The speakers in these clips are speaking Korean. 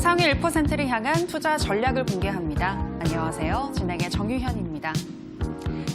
상위 1%를 향한 투자 전략을 공개합니다. 안녕하세요. 진행의 정유현입니다.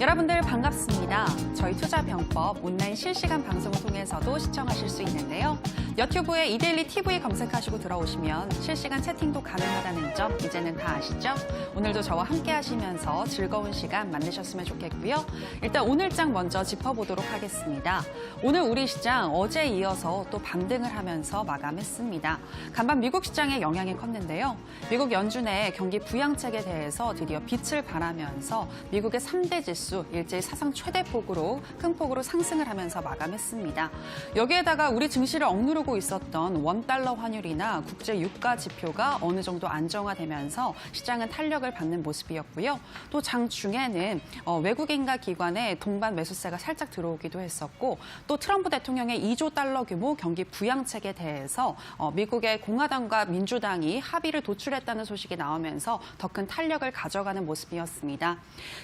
여러분들 반갑습니다. 저희 투자병법 온라인 실시간 방송을 통해서도 시청하실 수 있는데요. 유튜브에 이데일리 TV 검색하시고 들어오시면 실시간 채팅도 가능하다는 점 이제는 다 아시죠? 오늘도 저와 함께 하시면서 즐거운 시간 만드셨으면 좋겠고요. 일단 오늘장 먼저 짚어보도록 하겠습니다. 오늘 우리 시장 어제에 이어서 또 반등을 하면서 마감했습니다. 간밤 미국 시장의 영향이 컸는데요. 미국 연준의 경기 부양책에 대해서 드디어 빛을 발하면서 미국의 3대 지수 일제히 사상 최대폭으로 큰 폭으로 상승을 하면서 마감했습니다. 여기에다가 우리 증시를 억누르고 있었던 원달러 환율이나 국제 유가 지표가 어느 정도 안정화되면서 시장은 탄력을 받는 모습이었고요. 또 장 중에는 외국인과 기관의 동반 매수세가 살짝 들어오기도 했었고 또 트럼프 대통령의 2조 달러 규모 경기 부양책에 대해서 미국의 공화당과 민주당이 합의를 도출했다는 소식이 나오면서 더 큰 탄력을 가져가는 모습이었습니다.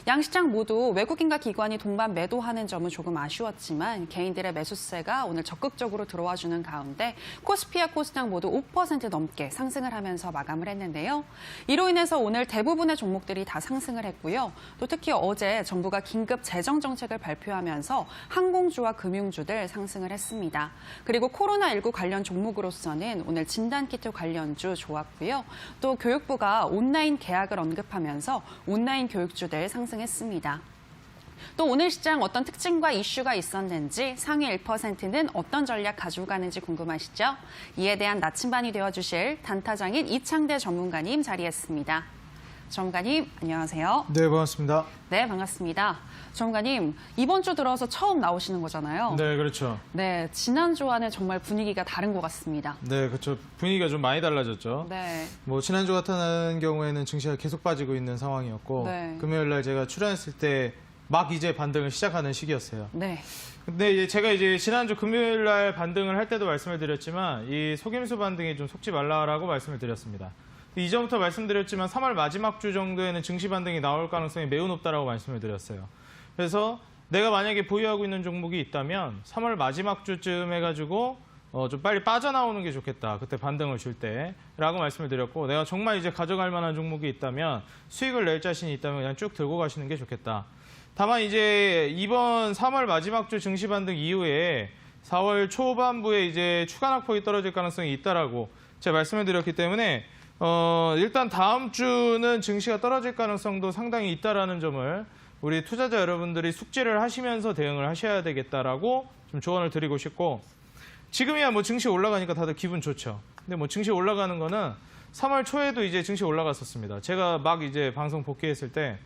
양시장 모두 외국인과 기관이 동반 매도하는 점은 조금 아쉬웠지만 개인들의 매수세가 오늘 적극적으로 들어와주는 가운데 코스피와 코스닥 모두 5% 넘게 상승을 하면서 마감을 했는데요. 이로 인해서 오늘 대부분의 종목들이 다 상승을 했고요. 또 특히 어제 정부가 긴급 재정 정책을 발표하면서 항공주와 금융주들 상승을 했습니다. 그리고 코로나19 관련 종목으로서는 오늘 진단키트 관련주 좋았고요. 또 교육부가 온라인 개학을 언급하면서 온라인 교육주들 상승했습니다. 또 오늘 시장 어떤 특징과 이슈가 있었는지 상위 1%는 어떤 전략 가지고 가는지 궁금하시죠? 이에 대한 나침반이 되어주실 단타장인 이창대 전문가님 자리했습니다. 전문가님, 안녕하세요. 네, 반갑습니다. 네, 반갑습니다. 전문가님, 이번 주 들어서 처음 나오시는 거잖아요. 네, 그렇죠. 네, 지난주와는 정말 분위기가 다른 것 같습니다. 네, 그렇죠. 분위기가 좀 많이 달라졌죠. 네. 지난주 같은 경우에는 증시가 계속 빠지고 있는 상황이었고 네. 금요일 날 제가 출연했을 때 막 이제 반등을 시작하는 시기였어요. 네. 근데 제가 지난주 금요일 날 반등을 할 때도 말씀을 드렸지만 이 속임수 반등에 좀 속지 말라라고 말씀을 드렸습니다. 이전부터 말씀드렸지만 3월 마지막 주 정도에는 증시 반등이 나올 가능성이 매우 높다라고 말씀을 드렸어요. 그래서 내가 만약에 보유하고 있는 종목이 있다면 3월 마지막 주쯤 해가지고 좀 빨리 빠져나오는 게 좋겠다. 그때 반등을 줄 때라고 말씀을 드렸고 내가 정말 이제 가져갈 만한 종목이 있다면 수익을 낼 자신이 있다면 그냥 쭉 들고 가시는 게 좋겠다. 다만 이제 이번 3월 마지막 주 증시 반등 이후에 4월 초반부에 이제 추가 낙폭이 떨어질 가능성이 있다라고 제가 말씀을 드렸기 때문에 일단 다음 주는 증시가 떨어질 가능성도 상당히 있다라는 점을 우리 투자자 여러분들이 숙지를 하시면서 대응을 하셔야 되겠다라고 좀 조언을 드리고 싶고 지금이야 증시 올라가니까 다들 기분 좋죠. 근데 증시 올라가는 거는 3월 초에도 이제 증시 올라갔었습니다. 제가 막 이제 방송 복귀했을 때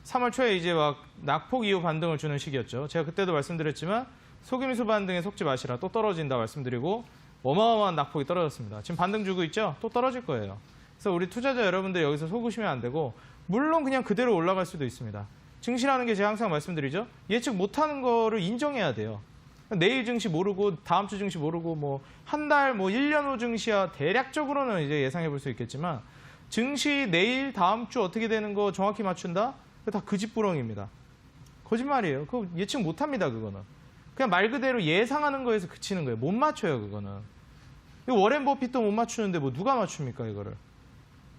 3월 초에 이제 막 낙폭 이후 반등을 주는 시기였죠. 제가 그때도 말씀드렸지만 속임수 반등에 속지 마시라 또 떨어진다 말씀드리고 어마어마한 낙폭이 떨어졌습니다. 지금 반등 주고 있죠? 또 떨어질 거예요. 그래서 우리 투자자 여러분들 여기서 속으시면 안 되고 물론 그냥 그대로 올라갈 수도 있습니다. 증시라는 게 제가 항상 말씀드리죠. 예측 못하는 거를 인정해야 돼요. 내일 증시 모르고 다음 주 증시 모르고 한 달 1년 후 증시야 대략적으로는 이제 예상해 볼 수 있겠지만 증시 내일 다음 주 어떻게 되는 거 정확히 맞춘다? 다 그 집부렁입니다. 거짓말이에요. 그거 예측 못합니다. 그거는. 그냥 말 그대로 예상하는 거에서 그치는 거예요. 못 맞춰요. 그거는. 워렌 버핏도 못 맞추는데 누가 맞춥니까? 이거를.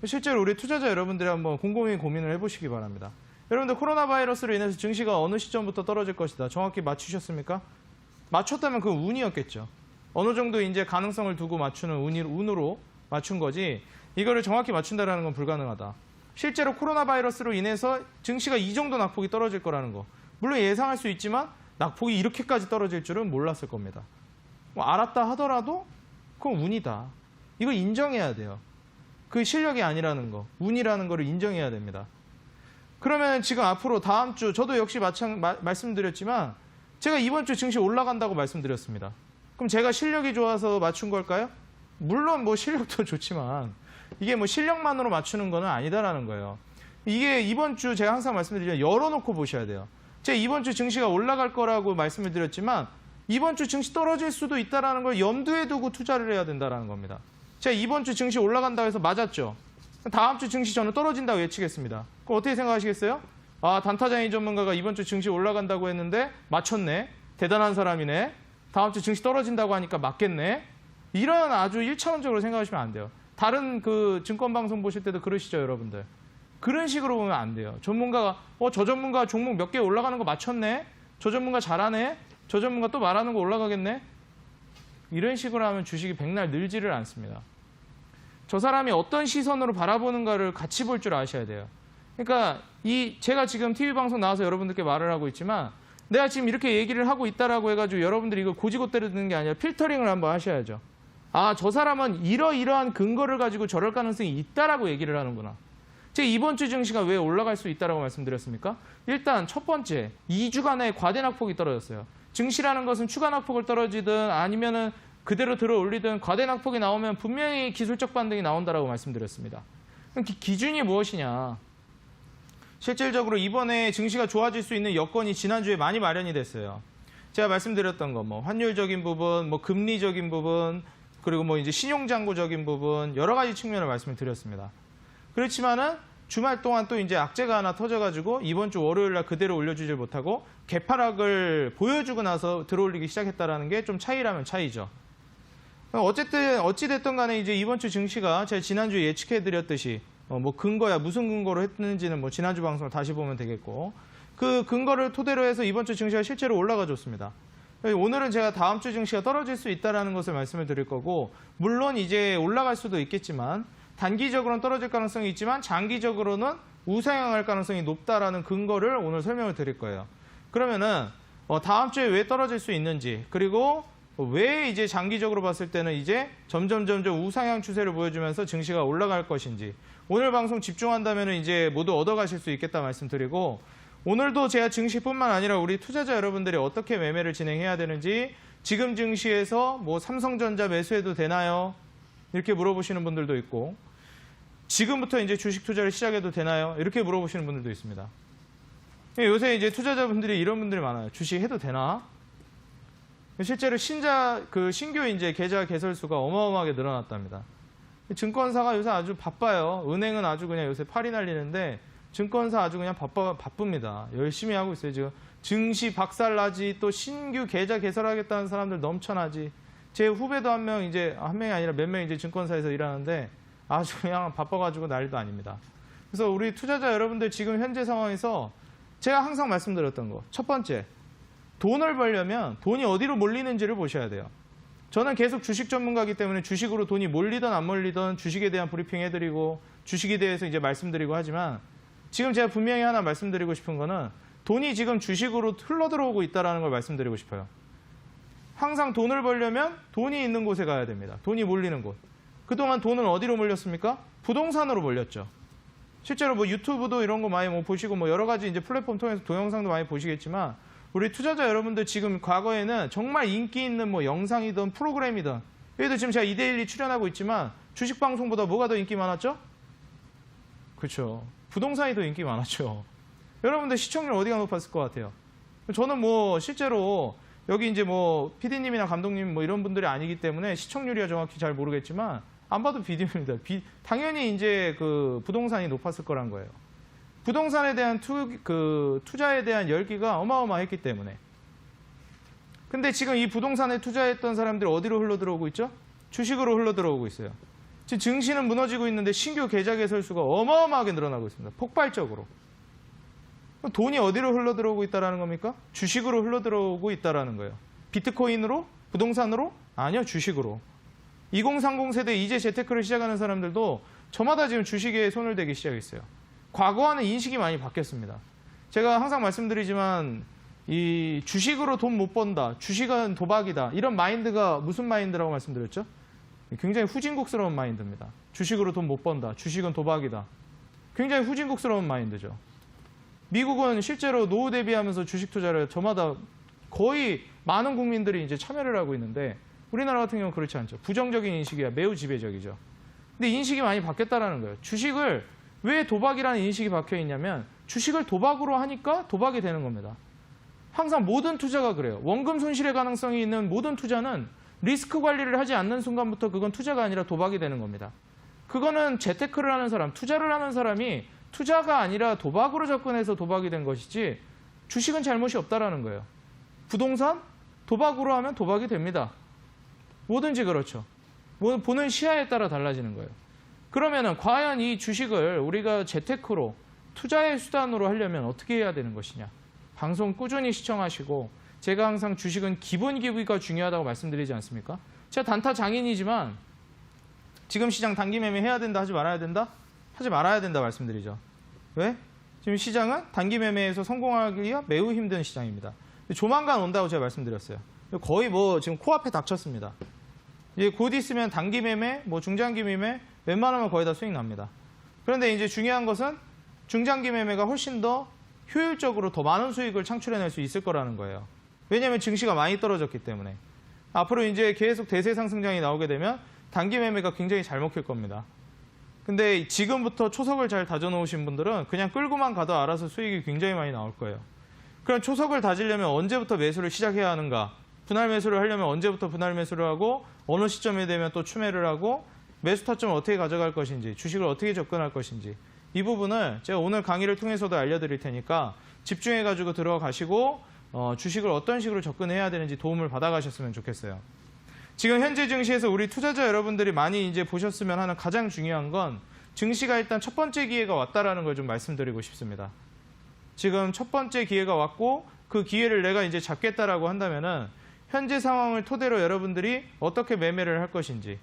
실제로 우리 투자자 여러분들이 한번 곰곰이 고민을 해보시기 바랍니다. 여러분들 코로나 바이러스로 인해서 증시가 어느 시점부터 떨어질 것이다. 정확히 맞추셨습니까? 맞췄다면 그건 운이었겠죠. 어느 정도 이제 가능성을 두고 맞추는 운으로 맞춘 거지 이거를 정확히 맞춘다는 건 불가능하다. 실제로 코로나 바이러스로 인해서 증시가 이 정도 낙폭이 떨어질 거라는 거. 물론 예상할 수 있지만 낙폭이 이렇게까지 떨어질 줄은 몰랐을 겁니다. 알았다 하더라도 그건 운이다. 이걸 인정해야 돼요. 그 실력이 아니라는 거, 운이라는 거를 인정해야 됩니다. 그러면 지금 앞으로 다음 주, 저도 역시 말씀드렸지만 제가 이번 주 증시 올라간다고 말씀드렸습니다. 그럼 제가 실력이 좋아서 맞춘 걸까요? 물론 실력도 좋지만 이게 실력만으로 맞추는 건 아니다라는 거예요. 이게 이번 주 제가 항상 말씀드리지만 열어놓고 보셔야 돼요. 제가 이번 주 증시가 올라갈 거라고 말씀을 드렸지만 이번 주 증시 떨어질 수도 있다는 걸 염두에 두고 투자를 해야 된다는 겁니다. 제가 이번 주 증시 올라간다고 해서 맞았죠. 다음 주 증시 저는 떨어진다고 예측했습니다. 그럼 어떻게 생각하시겠어요? 단타장인 전문가가 이번 주 증시 올라간다고 했는데 맞췄네. 대단한 사람이네. 다음 주 증시 떨어진다고 하니까 맞겠네. 이런 아주 1차원적으로 생각하시면 안 돼요. 다른 그 증권방송 보실 때도 그러시죠, 여러분들. 그런 식으로 보면 안 돼요. 전문가가 저 전문가 종목 몇 개 올라가는 거 맞췄네? 저 전문가 잘하네? 저 전문가 또 말하는 거 올라가겠네? 이런 식으로 하면 주식이 백날 늘지를 않습니다. 저 사람이 어떤 시선으로 바라보는가를 같이 볼 줄 아셔야 돼요. 그러니까 제가 지금 TV방송 나와서 여러분들께 말을 하고 있지만 내가 지금 이렇게 얘기를 하고 있다라고 해가지고 여러분들이 이거 고지고대로 듣는 게 아니라 필터링을 한번 하셔야죠. 저 사람은 이러이러한 근거를 가지고 저럴 가능성이 있다라고 얘기를 하는구나. 제가 이번 주 증시가 왜 올라갈 수 있다라고 말씀드렸습니까? 일단 첫 번째, 2주간의 과대 낙폭이 떨어졌어요. 증시라는 것은 추가 낙폭을 떨어지든 아니면은 그대로 들어 올리든 과대 낙폭이 나오면 분명히 기술적 반등이 나온다라고 말씀드렸습니다. 그럼 기준이 무엇이냐? 실질적으로 이번에 증시가 좋아질 수 있는 여건이 지난주에 많이 마련이 됐어요. 제가 말씀드렸던 거, 환율적인 부분, 금리적인 부분, 그리고 이제 신용장고적인 부분, 여러 가지 측면을 말씀을 드렸습니다. 그렇지만은 주말 동안 또 이제 악재가 하나 터져가지고 이번 주 월요일 날 그대로 올려주질 못하고 개파락을 보여주고 나서 들어올리기 시작했다라는 게 좀 차이라면 차이죠. 어쨌든 어찌됐든 간에 이제 이번 주 증시가 제가 지난주에 예측해드렸듯이 근거야 무슨 근거로 했는지는 지난주 방송을 다시 보면 되겠고 그 근거를 토대로 해서 이번 주 증시가 실제로 올라가 줬습니다. 오늘은 제가 다음 주 증시가 떨어질 수 있다는 것을 말씀을 드릴 거고 물론 이제 올라갈 수도 있겠지만 단기적으로는 떨어질 가능성이 있지만 장기적으로는 우상향할 가능성이 높다라는 근거를 오늘 설명을 드릴 거예요. 그러면은 다음 주에 왜 떨어질 수 있는지 그리고 왜 이제 장기적으로 봤을 때는 이제 점점 우상향 추세를 보여주면서 증시가 올라갈 것인지 오늘 방송 집중한다면 이제 모두 얻어가실 수 있겠다 말씀드리고 오늘도 제가 증시뿐만 아니라 우리 투자자 여러분들이 어떻게 매매를 진행해야 되는지 지금 증시에서 삼성전자 매수해도 되나요? 이렇게 물어보시는 분들도 있고 지금부터 이제 주식 투자를 시작해도 되나요? 이렇게 물어보시는 분들도 있습니다. 요새 이제 투자자분들이 이런 분들이 많아요. 주식 해도 되나? 실제로 신규 이제 계좌 개설수가 어마어마하게 늘어났답니다. 증권사가 요새 아주 바빠요. 은행은 아주 그냥 요새 팔이 날리는데 증권사 아주 그냥 바쁩니다. 열심히 하고 있어요. 지금 증시 박살나지 또 신규 계좌 개설하겠다는 사람들 넘쳐나지. 제 후배도 한 명이 아니라 몇 명 이제 증권사에서 일하는데 아주 그냥 바빠가지고 난리도 아닙니다. 그래서 우리 투자자 여러분들 지금 현재 상황에서 제가 항상 말씀드렸던 거. 첫 번째, 돈을 벌려면 돈이 어디로 몰리는지를 보셔야 돼요. 저는 계속 주식 전문가이기 때문에 주식으로 돈이 몰리든 안 몰리든 주식에 대한 브리핑 해드리고 주식에 대해서 이제 말씀드리고 하지만 지금 제가 분명히 하나 말씀드리고 싶은 거는 돈이 지금 주식으로 흘러들어오고 있다는 걸 말씀드리고 싶어요. 항상 돈을 벌려면 돈이 있는 곳에 가야 됩니다. 돈이 몰리는 곳. 그동안 돈은 어디로 몰렸습니까? 부동산으로 몰렸죠. 실제로 유튜브도 이런 거 많이 보시고 여러 가지 이제 플랫폼 통해서 동영상도 많이 보시겠지만 우리 투자자 여러분들 지금 과거에는 정말 인기 있는 영상이든 프로그램이든 여기도 지금 제가 이데일리 출연하고 있지만 주식 방송보다 뭐가 더 인기 많았죠? 그렇죠. 부동산이 더 인기 많았죠. 여러분들 시청률 어디가 높았을 것 같아요? 저는 실제로 여기 이제 PD님이나 감독님 이런 분들이 아니기 때문에 시청률이야 정확히 잘 모르겠지만 안 봐도 비디오입니다. 당연히 이제 부동산이 높았을 거란 거예요. 부동산에 대한 투자에 대한 열기가 어마어마했기 때문에. 근데 지금 이 부동산에 투자했던 사람들이 어디로 흘러들어오고 있죠? 주식으로 흘러들어오고 있어요. 지금 증시는 무너지고 있는데 신규 계좌 개설수가 어마어마하게 늘어나고 있습니다. 폭발적으로. 돈이 어디로 흘러들어오고 있다는 겁니까? 주식으로 흘러들어오고 있다는 거예요. 비트코인으로? 부동산으로? 아니요, 주식으로. 2030 세대 이제 재테크를 시작하는 사람들도 저마다 지금 주식에 손을 대기 시작했어요. 과거와는 인식이 많이 바뀌었습니다. 제가 항상 말씀드리지만 이 주식으로 돈 못 번다, 주식은 도박이다 이런 마인드가 무슨 마인드라고 말씀드렸죠? 굉장히 후진국스러운 마인드입니다. 주식으로 돈 못 번다, 주식은 도박이다. 굉장히 후진국스러운 마인드죠. 미국은 실제로 노후 대비하면서 주식 투자를 저마다 거의 많은 국민들이 이제 참여를 하고 있는데 우리나라 같은 경우는 그렇지 않죠. 부정적인 인식이야 매우 지배적이죠. 근데 인식이 많이 바뀌었다는 거예요. 주식을 왜 도박이라는 인식이 박혀 있냐면 주식을 도박으로 하니까 도박이 되는 겁니다. 항상 모든 투자가 그래요. 원금 손실의 가능성이 있는 모든 투자는 리스크 관리를 하지 않는 순간부터 그건 투자가 아니라 도박이 되는 겁니다. 그거는 재테크를 하는 사람, 투자를 하는 사람이 투자가 아니라 도박으로 접근해서 도박이 된 것이지 주식은 잘못이 없다라는 거예요. 부동산? 도박으로 하면 도박이 됩니다. 뭐든지 그렇죠. 보는 시야에 따라 달라지는 거예요. 그러면은 과연 이 주식을 우리가 재테크로 투자의 수단으로 하려면 어떻게 해야 되는 것이냐. 방송 꾸준히 시청하시고 제가 항상 주식은 기본 기기가 중요하다고 말씀드리지 않습니까? 제가 단타 장인이지만 지금 시장 단기 매매 해야 된다, 하지 말아야 된다? 하지 말아야 된다 말씀드리죠. 왜? 지금 시장은 단기 매매에서 성공하기가 매우 힘든 시장입니다. 조만간 온다고 제가 말씀드렸어요. 거의 뭐 지금 코앞에 닥쳤습니다. 이제 곧 있으면 단기 매매, 뭐 중장기 매매 웬만하면 거의 다 수익 납니다. 그런데 이제 중요한 것은 중장기 매매가 훨씬 더 효율적으로 더 많은 수익을 창출해낼 수 있을 거라는 거예요. 왜냐하면 증시가 많이 떨어졌기 때문에. 앞으로 이제 계속 대세 상승장이 나오게 되면 단기 매매가 굉장히 잘 먹힐 겁니다. 근데 지금부터 초석을 잘 다져놓으신 분들은 그냥 끌고만 가도 알아서 수익이 굉장히 많이 나올 거예요. 그럼 초석을 다지려면 언제부터 매수를 시작해야 하는가? 분할 매수를 하려면 언제부터 분할 매수를 하고 어느 시점에 되면 또 추매를 하고 매수 타점을 어떻게 가져갈 것인지 주식을 어떻게 접근할 것인지 이 부분을 제가 오늘 강의를 통해서도 알려드릴 테니까 집중해가지고 들어가시고 주식을 어떤 식으로 접근해야 되는지 도움을 받아가셨으면 좋겠어요. 지금 현재 증시에서 우리 투자자 여러분들이 많이 이제 보셨으면 하는 가장 중요한 건 증시가 일단 첫 번째 기회가 왔다라는 걸 좀 말씀드리고 싶습니다. 지금 첫 번째 기회가 왔고 그 기회를 내가 이제 잡겠다라고 한다면은 현재 상황을 토대로 여러분들이 어떻게 매매를 할 것인지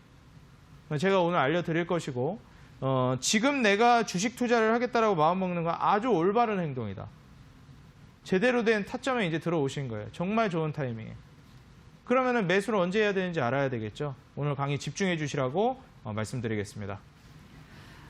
제가 오늘 알려드릴 것이고 지금 내가 주식 투자를 하겠다라고 마음먹는 건 아주 올바른 행동이다. 제대로 된 타점에 이제 들어오신 거예요. 정말 좋은 타이밍에. 그러면은 매수를 언제 해야 되는지 알아야 되겠죠. 오늘 강의 집중해 주시라고 말씀드리겠습니다.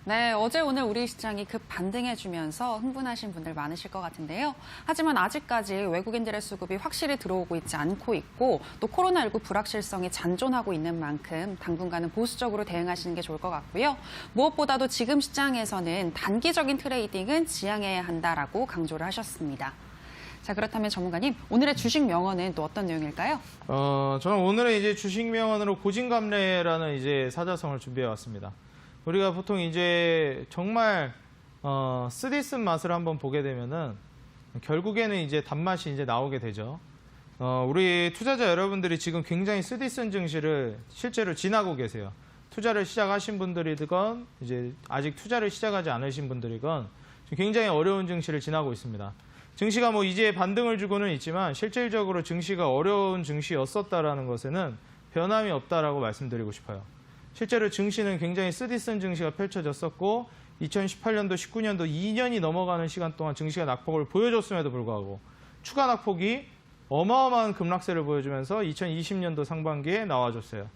네, 어제 오늘 우리 시장이 급 반등해주면서 흥분하신 분들 많으실 것 같은데요. 하지만 아직까지 외국인들의 수급이 확실히 들어오고 있지 않고 있고 또 코로나19 불확실성이 잔존하고 있는 만큼 당분간은 보수적으로 대응하시는 게 좋을 것 같고요. 무엇보다도 지금 시장에서는 단기적인 트레이딩은 지양해야 한다라고 강조를 하셨습니다. 자, 그렇다면 전문가님, 오늘의 주식 명언은 또 어떤 내용일까요? 저는 오늘의 이제 주식 명언으로 고진감래라는 이제 사자성어를 준비해 왔습니다. 우리가 보통 이제 정말 쓰디쓴 맛을 한번 보게 되면은 결국에는 이제 단맛이 이제 나오게 되죠. 우리 투자자 여러분들이 지금 굉장히 쓰디쓴 증시를 실제로 지나고 계세요. 투자를 시작하신 분들이건 이제 아직 투자를 시작하지 않으신 분들이건 굉장히 어려운 증시를 지나고 있습니다. 증시가 뭐 이제 반등을 주고는 있지만 실질적으로 증시가 어려운 증시였었다라는 것에는 변함이 없다라고 말씀드리고 싶어요. 실제로 증시는 굉장히 쓰디쓴 증시가 펼쳐졌었고 2018년도, 19년도 2년이 넘어가는 시간 동안 증시가 낙폭을 보여줬음에도 불구하고 추가 낙폭이 어마어마한 급락세를 보여주면서 2020년도 상반기에 나와줬어요.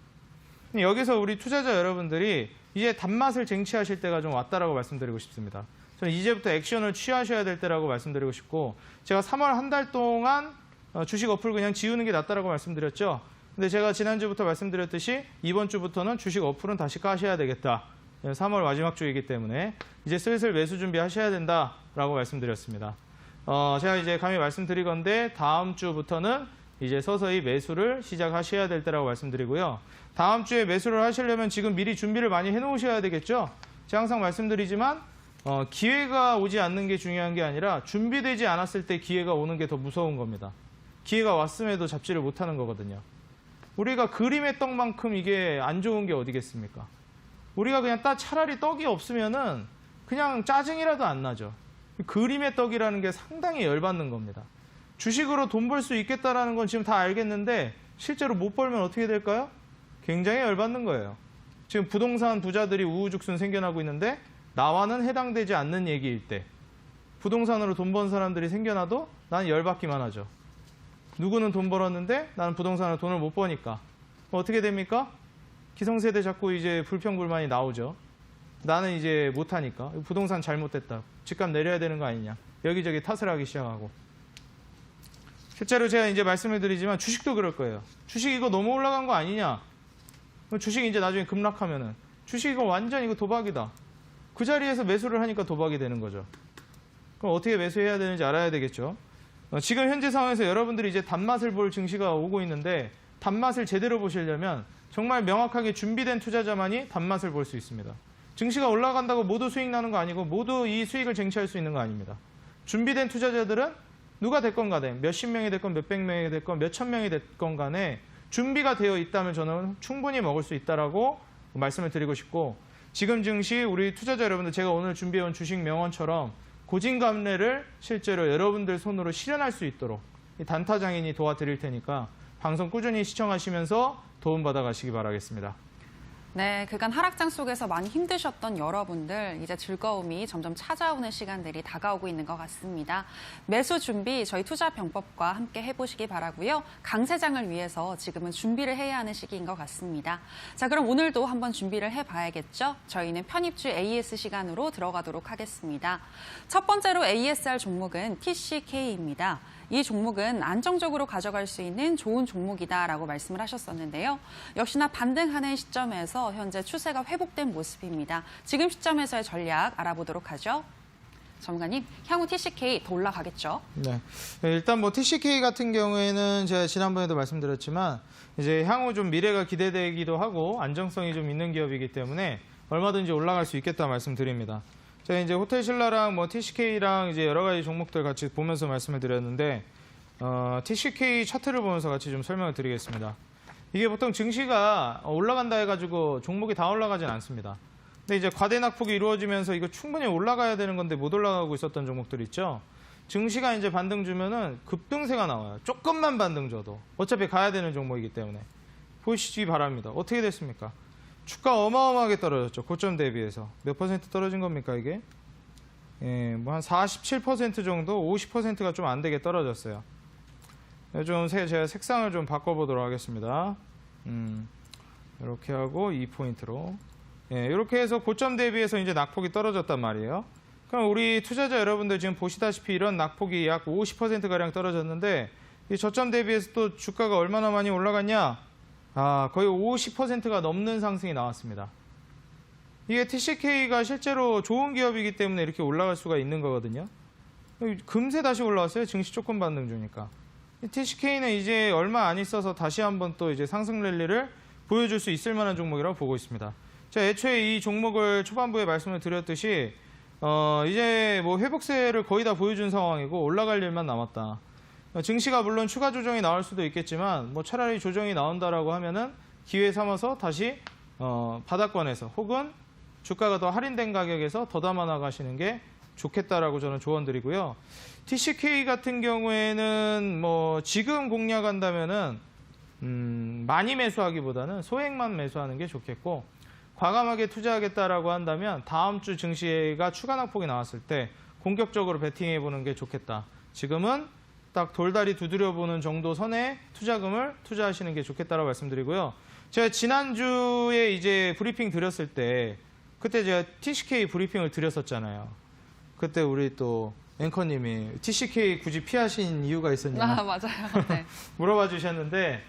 여기서 우리 투자자 여러분들이 이제 단맛을 쟁취하실 때가 좀 왔다라고 말씀드리고 싶습니다. 저는 이제부터 액션을 취하셔야 될 때라고 말씀드리고 싶고 제가 3월 한 달 동안 주식 어플 그냥 지우는 게 낫다라고 말씀드렸죠. 근데 제가 지난주부터 말씀드렸듯이 이번 주부터는 주식 어플은 다시 까셔야 되겠다. 3월 마지막 주이기 때문에 이제 슬슬 매수 준비하셔야 된다라고 말씀드렸습니다. 제가 이제 감히 말씀드리건데 다음 주부터는 이제 서서히 매수를 시작하셔야 될 때라고 말씀드리고요. 다음 주에 매수를 하시려면 지금 미리 준비를 많이 해놓으셔야 되겠죠. 제가 항상 말씀드리지만 기회가 오지 않는 게 중요한 게 아니라 준비되지 않았을 때 기회가 오는 게 더 무서운 겁니다. 기회가 왔음에도 잡지를 못하는 거거든요. 우리가 그림의 떡만큼 이게 안 좋은 게 어디겠습니까? 우리가 그냥 차라리 떡이 없으면은 그냥 짜증이라도 안 나죠. 그림의 떡이라는 게 상당히 열받는 겁니다. 주식으로 돈 벌 수 있겠다라는 건 지금 다 알겠는데 실제로 못 벌면 어떻게 될까요? 굉장히 열받는 거예요. 지금 부동산 부자들이 우후죽순 생겨나고 있는데 나와는 해당되지 않는 얘기일 때 부동산으로 돈 번 사람들이 생겨나도 나는 열받기만 하죠. 누구는 돈 벌었는데 나는 부동산으로 돈을 못 버니까 어떻게 됩니까? 기성세대 자꾸 이제 불평불만이 나오죠. 나는 이제 못하니까 부동산 잘못됐다. 집값 내려야 되는 거 아니냐. 여기저기 탓을 하기 시작하고. 실제로 제가 이제 말씀을 드리지만 주식도 그럴 거예요. 주식 이거 너무 올라간 거 아니냐. 주식 이제 나중에 급락하면은 주식 이거 완전 이거 도박이다. 그 자리에서 매수를 하니까 도박이 되는 거죠. 그럼 어떻게 매수해야 되는지 알아야 되겠죠. 지금 현재 상황에서 여러분들이 이제 단맛을 볼 증시가 오고 있는데 단맛을 제대로 보시려면 정말 명확하게 준비된 투자자만이 단맛을 볼 수 있습니다. 증시가 올라간다고 모두 수익 나는 거 아니고 모두 이 수익을 쟁취할 수 있는 거 아닙니다. 준비된 투자자들은 누가 됐건 간에 몇십 명이 됐건 몇백 명이 됐건 몇천 명이 됐건 간에 준비가 되어 있다면 저는 충분히 먹을 수 있다라고 말씀을 드리고 싶고 지금 증시 우리 투자자 여러분들 제가 오늘 준비해온 주식 명언처럼 고진감래를 실제로 여러분들 손으로 실현할 수 있도록 이 단타 장인이 도와드릴 테니까 방송 꾸준히 시청하시면서 도움받아 가시기 바라겠습니다. 네, 그간 하락장 속에서 많이 힘드셨던 여러분들, 이제 즐거움이 점점 찾아오는 시간들이 다가오고 있는 것 같습니다. 매수 준비 저희 투자병법과 함께 해보시기 바라고요. 강세장을 위해서 지금은 준비를 해야 하는 시기인 것 같습니다. 자, 그럼 오늘도 한번 준비를 해봐야겠죠? 저희는 편입주 AS 시간으로 들어가도록 하겠습니다. 첫 번째로 ASR 종목은 TCK입니다. 이 종목은 안정적으로 가져갈 수 있는 좋은 종목이다라고 말씀을 하셨었는데요. 역시나 반등하는 시점에서 현재 추세가 회복된 모습입니다. 지금 시점에서의 전략 알아보도록 하죠. 전문가님, 향후 TCK 더 올라가겠죠? 네. 일단 뭐 TCK 같은 경우에는 제가 지난번에도 말씀드렸지만 이제 향후 좀 미래가 기대되기도 하고 안정성이 좀 있는 기업이기 때문에 얼마든지 올라갈 수 있겠다 말씀드립니다. 제가 이제 호텔신라랑 뭐 TCK랑 이제 여러 가지 종목들 같이 보면서 말씀을 드렸는데 TCK 차트를 보면서 같이 좀 설명을 드리겠습니다. 이게 보통 증시가 올라간다 해가지고 종목이 다 올라가진 않습니다. 근데 이제 과대 낙폭이 이루어지면서 이거 충분히 올라가야 되는 건데 못 올라가고 있었던 종목들 있죠. 증시가 이제 반등 주면은 급등세가 나와요. 조금만 반등 줘도 어차피 가야 되는 종목이기 때문에 보시기 바랍니다. 어떻게 됐습니까? 주가 어마어마하게 떨어졌죠. 고점 대비해서. 몇 퍼센트 떨어진 겁니까, 이게? 예, 뭐 한 47% 정도, 50%가 좀 안 되게 떨어졌어요. 제가 색상을 좀 바꿔보도록 하겠습니다. 이렇게 하고 2포인트로. 예, 이렇게 해서 고점 대비해서 이제 낙폭이 떨어졌단 말이에요. 그럼 우리 투자자 여러분들 지금 보시다시피 이런 낙폭이 약 50%가량 떨어졌는데 이 저점 대비해서 또 주가가 얼마나 많이 올라갔냐? 거의 50%가 넘는 상승이 나왔습니다. 이게 TCK가 실제로 좋은 기업이기 때문에 이렇게 올라갈 수가 있는 거거든요. 금세 다시 올라왔어요. 증시 조금 반등 주니까. TCK는 이제 얼마 안 있어서 다시 한번 또 이제 상승 랠리를 보여줄 수 있을 만한 종목이라고 보고 있습니다. 제가 애초에 이 종목을 초반부에 말씀을 드렸듯이 이제 뭐 회복세를 거의 다 보여준 상황이고 올라갈 일만 남았다. 증시가 물론 추가 조정이 나올 수도 있겠지만 뭐 차라리 조정이 나온다라고 하면은 기회 삼아서 다시 바닥권에서 혹은 주가가 더 할인된 가격에서 더 담아 나가시는 게 좋겠다라고 저는 조언드리고요. TCK 같은 경우에는 뭐 지금 공략한다면은 많이 매수하기보다는 소액만 매수하는 게 좋겠고 과감하게 투자하겠다라고 한다면 다음 주 증시가 추가 낙폭이 나왔을 때 공격적으로 베팅해 보는 게 좋겠다. 지금은 딱 돌다리 두드려 보는 정도 선에 투자금을 투자하시는 게 좋겠다라고 말씀드리고요. 제가 지난주에 이제 브리핑 드렸을 때 그때 제가 TCK 브리핑을 드렸었잖아요. 그때 우리 또 앵커님이 TCK 굳이 피하신 이유가 있었냐? 맞아요. 네. 물어봐 주셨는데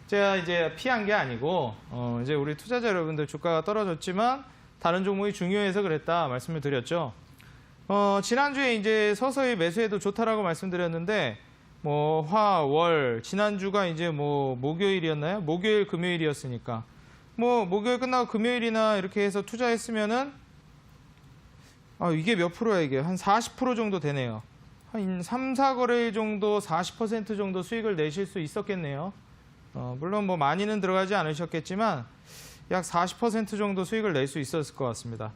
제가 이제 피한 게 아니고 이제 우리 투자자 여러분들 주가가 떨어졌지만 다른 종목이 중요해서 그랬다 말씀을 드렸죠. 지난주에 이제 서서히 매수해도 좋다라고 말씀드렸는데, 뭐, 화, 월, 지난주가 이제 뭐, 목요일이었나요? 목요일, 금요일이었으니까. 뭐, 목요일 끝나고 금요일이나 이렇게 해서 투자했으면은, 이게 몇 프로야, 이게? 한 40% 정도 되네요. 한 3, 4거래일 정도 40% 정도 수익을 내실 수 있었겠네요. 물론 뭐, 많이는 들어가지 않으셨겠지만, 약 40% 정도 수익을 낼 수 있었을 것 같습니다.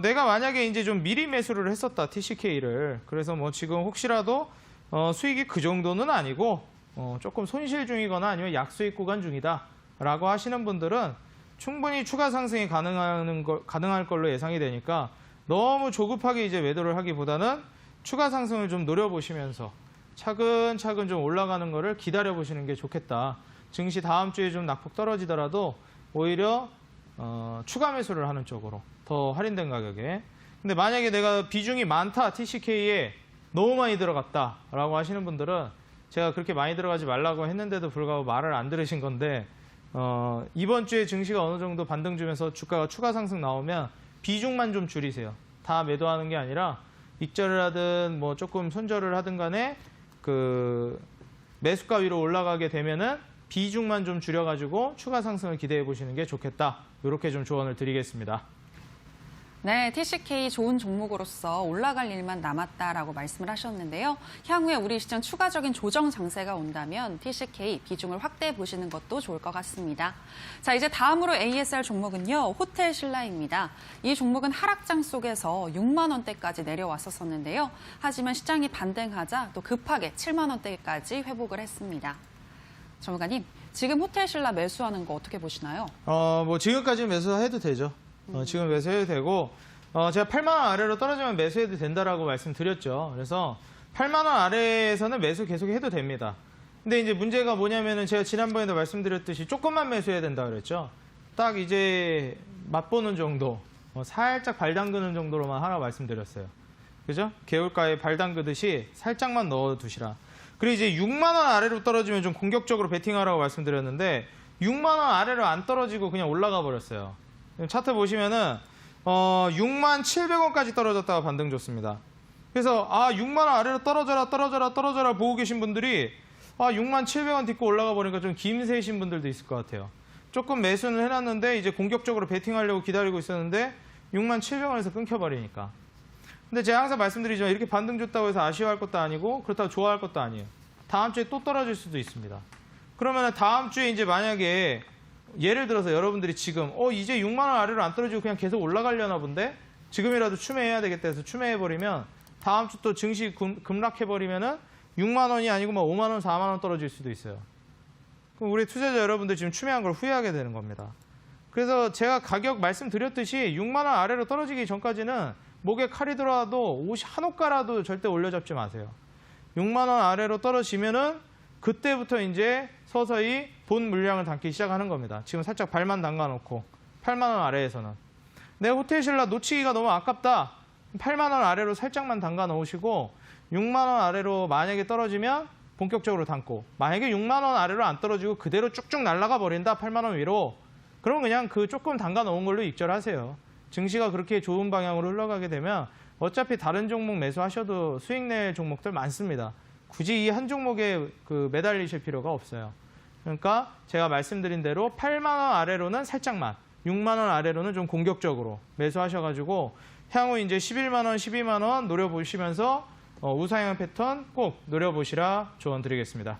내가 만약에 이제 좀 미리 매수를 했었다, TCK를. 그래서 뭐 지금 혹시라도 수익이 그 정도는 아니고 조금 손실 중이거나 아니면 약수익 구간 중이다 라고 하시는 분들은 충분히 추가 상승이 가능할 걸로 예상이 되니까 너무 조급하게 이제 매도를 하기보다는 추가 상승을 좀 노려보시면서 차근차근 좀 올라가는 거를 기다려보시는 게 좋겠다. 증시 다음 주에 좀 낙폭 떨어지더라도 오히려 추가 매수를 하는 쪽으로 더 할인된 가격에. 근데 만약에 내가 비중이 많다, TCK에 너무 많이 들어갔다라고 하시는 분들은 제가 그렇게 많이 들어가지 말라고 했는데도 불구하고 말을 안 들으신 건데 이번 주에 증시가 어느 정도 반등 주면서 주가가 추가 상승 나오면 비중만 좀 줄이세요. 다 매도하는 게 아니라 익절을 하든 뭐 조금 손절을 하든 간에 그 매수가 위로 올라가게 되면은 비중만 좀 줄여가지고 추가 상승을 기대해 보시는 게 좋겠다. 이렇게 좀 조언을 드리겠습니다. 네, TCK 좋은 종목으로서 올라갈 일만 남았다라고 말씀을 하셨는데요. 향후에 우리 시장 추가적인 조정 장세가 온다면 TCK 비중을 확대해 보시는 것도 좋을 것 같습니다. 자, 이제 다음으로 ASR 종목은요, 호텔 신라입니다. 이 종목은 하락장 속에서 6만 원대까지 내려왔었는데요. 하지만 시장이 반등하자 또 급하게 7만 원대까지 회복을 했습니다. 전문가님, 지금 호텔 신라 매수하는 거 어떻게 보시나요? 뭐 지금까지는 매수해도 되죠. 지금 매수해도 되고, 제가 8만 원 아래로 떨어지면 매수해도 된다라고 말씀드렸죠. 그래서 8만 원 아래에서는 매수 계속 해도 됩니다. 근데 이제 문제가 뭐냐면은 제가 지난번에도 말씀드렸듯이 조금만 매수해야 된다 그랬죠. 딱 이제 맛보는 정도, 살짝 발 담그는 정도로만 하라 말씀드렸어요. 그죠? 개울가에 발 담그듯이 살짝만 넣어두시라. 그리고 이제 6만 원 아래로 떨어지면 좀 공격적으로 베팅하라고 말씀드렸는데 6만 원 아래로 안 떨어지고 그냥 올라가 버렸어요. 차트 보시면은 6만 700원까지 떨어졌다가 반등 줬습니다. 그래서 6만 원 아래로 떨어져라 보고 계신 분들이 6만 700원 딛고 올라가 버리니까 좀 김새이신 분들도 있을 것 같아요. 조금 매수는 해놨는데 이제 공격적으로 베팅하려고 기다리고 있었는데 6만 700원에서 끊겨버리니까. 근데 제가 항상 말씀드리지만 이렇게 반등 줬다고 해서 아쉬워할 것도 아니고 그렇다고 좋아할 것도 아니에요. 다음 주에 또 떨어질 수도 있습니다. 그러면 다음 주에 이제 만약에 예를 들어서 여러분들이 지금 이제 6만 원 아래로 안 떨어지고 그냥 계속 올라가려나 본데 지금이라도 추매해야 되겠다 해서 추매해버리면 다음 주 또 증시 급락해버리면은 6만 원이 아니고 막 5만 원, 4만 원 떨어질 수도 있어요. 그럼 우리 투자자 여러분들 지금 추매한 걸 후회하게 되는 겁니다. 그래서 제가 가격 말씀드렸듯이 6만 원 아래로 떨어지기 전까지는 목에 칼이 들어와도 옷이 한 옷가라도 절대 올려잡지 마세요. 6만 원 아래로 떨어지면은 그때부터 이제 서서히 본 물량을 담기 시작하는 겁니다. 지금 살짝 발만 담가놓고 8만 원 아래에서는. 내 호텔 신라 놓치기가 너무 아깝다. 8만 원 아래로 살짝만 담가 놓으시고 6만 원 아래로 만약에 떨어지면 본격적으로 담고 만약에 6만 원 아래로 안 떨어지고 그대로 쭉쭉 날아가 버린다. 8만 원 위로. 그럼 그냥 그 조금 담가 놓은 걸로 익절하세요. 증시가 그렇게 좋은 방향으로 흘러가게 되면 어차피 다른 종목 매수하셔도 수익 낼 종목들 많습니다. 굳이 이 한 종목에 매달리실 필요가 없어요. 그러니까 제가 말씀드린 대로 8만 원 아래로는 살짝만, 6만 원 아래로는 좀 공격적으로 매수하셔가지고 향후 이제 11만 원, 12만 원 노려보시면서 우상향 패턴 꼭 노려보시라 조언 드리겠습니다.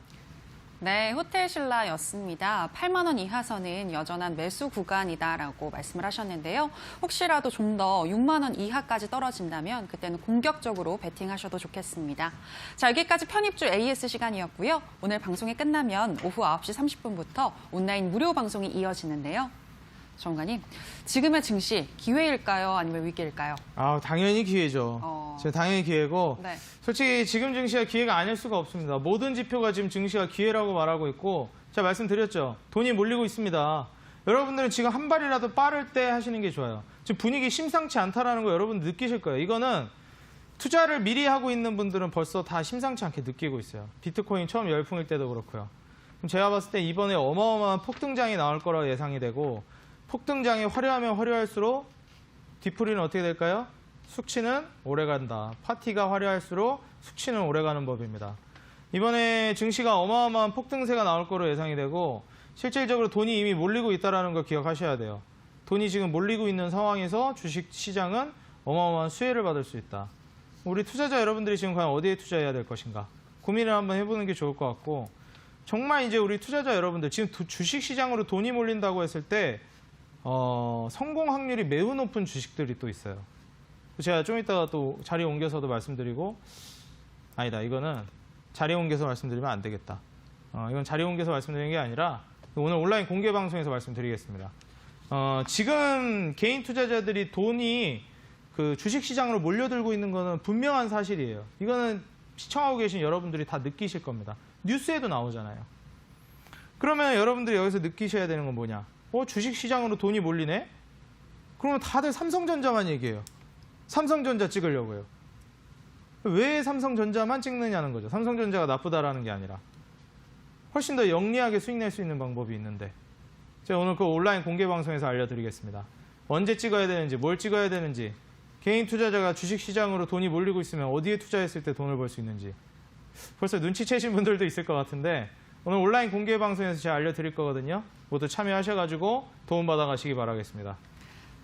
네, 호텔 신라였습니다. 8만 원 이하선은 여전한 매수 구간이다라고 말씀을 하셨는데요. 혹시라도 좀 더 6만 원 이하까지 떨어진다면 그때는 공격적으로 베팅하셔도 좋겠습니다. 자, 여기까지 편입주 AS 시간이었고요. 오늘 방송이 끝나면 오후 9시 30분부터 온라인 무료 방송이 이어지는데요. 전문가님, 지금의 증시 기회일까요? 아니면 위기일까요? 당연히 기회죠. 당연히 기회고 네. 솔직히 지금 증시가 기회가 아닐 수가 없습니다. 모든 지표가 지금 증시가 기회라고 말하고 있고 제가 말씀드렸죠. 돈이 몰리고 있습니다. 여러분들은 지금 한 발이라도 빠를 때 하시는 게 좋아요. 지금 분위기 심상치 않다라는 거 여러분 느끼실 거예요. 이거는 투자를 미리 하고 있는 분들은 벌써 다 심상치 않게 느끼고 있어요. 비트코인 처음 열풍일 때도 그렇고요. 그럼 제가 봤을 때 이번에 어마어마한 폭등장이 나올 거라고 예상이 되고 폭등장이 화려하면 화려할수록 뒤풀이는 어떻게 될까요? 숙취는 오래간다. 파티가 화려할수록 숙취는 오래가는 법입니다. 이번에 증시가 어마어마한 폭등세가 나올 거로 예상이 되고 실질적으로 돈이 이미 몰리고 있다는 걸 기억하셔야 돼요. 돈이 지금 몰리고 있는 상황에서 주식시장은 어마어마한 수혜를 받을 수 있다. 우리 투자자 여러분들이 지금 과연 어디에 투자해야 될 것인가 고민을 한번 해보는 게 좋을 것 같고 정말 이제 우리 투자자 여러분들 지금 주식시장으로 돈이 몰린다고 했을 때 성공 확률이 매우 높은 주식들이 또 있어요. 제가 좀 이따가 또 자리 옮겨서도 말씀드리고 아니다. 이거는 자리 옮겨서 말씀드리면 안 되겠다. 이건 자리 옮겨서 말씀드리는 게 아니라 오늘 온라인 공개 방송에서 말씀드리겠습니다. 지금 개인 투자자들이 돈이 그 주식시장으로 몰려들고 있는 거는 분명한 사실이에요. 이거는 시청하고 계신 여러분들이 다 느끼실 겁니다. 뉴스에도 나오잖아요. 그러면 여러분들이 여기서 느끼셔야 되는 건 뭐냐? 주식시장으로 돈이 몰리네? 그러면 다들 삼성전자만 얘기해요. 삼성전자 찍으려고요. 왜 삼성전자만 찍느냐는 거죠. 삼성전자가 나쁘다라는 게 아니라. 훨씬 더 영리하게 수익 낼 수 있는 방법이 있는데 제가 오늘 그 온라인 공개 방송에서 알려드리겠습니다. 언제 찍어야 되는지, 뭘 찍어야 되는지, 개인 투자자가 주식시장으로 돈이 몰리고 있으면 어디에 투자했을 때 돈을 벌 수 있는지 벌써 눈치채신 분들도 있을 것 같은데 오늘 온라인 공개 방송에서 제가 알려드릴 거거든요. 모두 참여하셔가지고 도움받아 가시기 바라겠습니다.